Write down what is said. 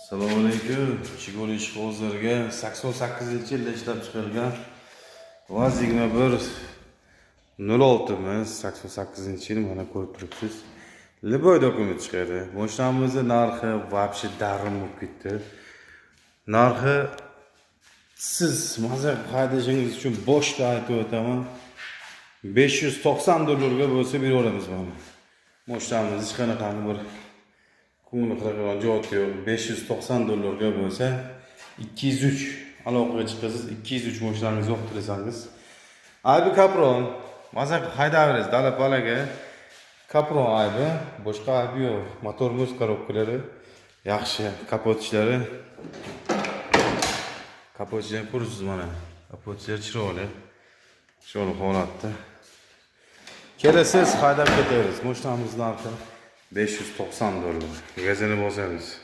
Assalomu alaykum. Chigoli ishqibozlarga 88-yilda ishlab chiqarilgan VAZ 21 06 88-yil mana ko'rib turibsiz. Liboy dokument chiqadi. Mashinamizning narxi вообще darim bo'lib ketdi. Narxi siz maza haydashingiz uchun boshda aytib o'taman. $590 ga bo'lsa beraveramiz mana. Mashinamiz hech qanaqa bir ko'ngli qirg'in javob yo'q. $590 ga bo'lsa 203 aloqaga chiqasiz. 203 mashinangizni yoqtirsangiz. Aybi Capron, mazaq haydaveriz dalapalaga. Capron aybi, boshqa aybi yo'q. Motorimiz korobkalari yaxshi, kapot ishlari. Kapotchilarni ko'rasiz mana. Kapotchilar chiroyli. Shuni holatda. Kelasiz haydab ketamiz. Mashinamiz narxi $590. Gazini bosamiz.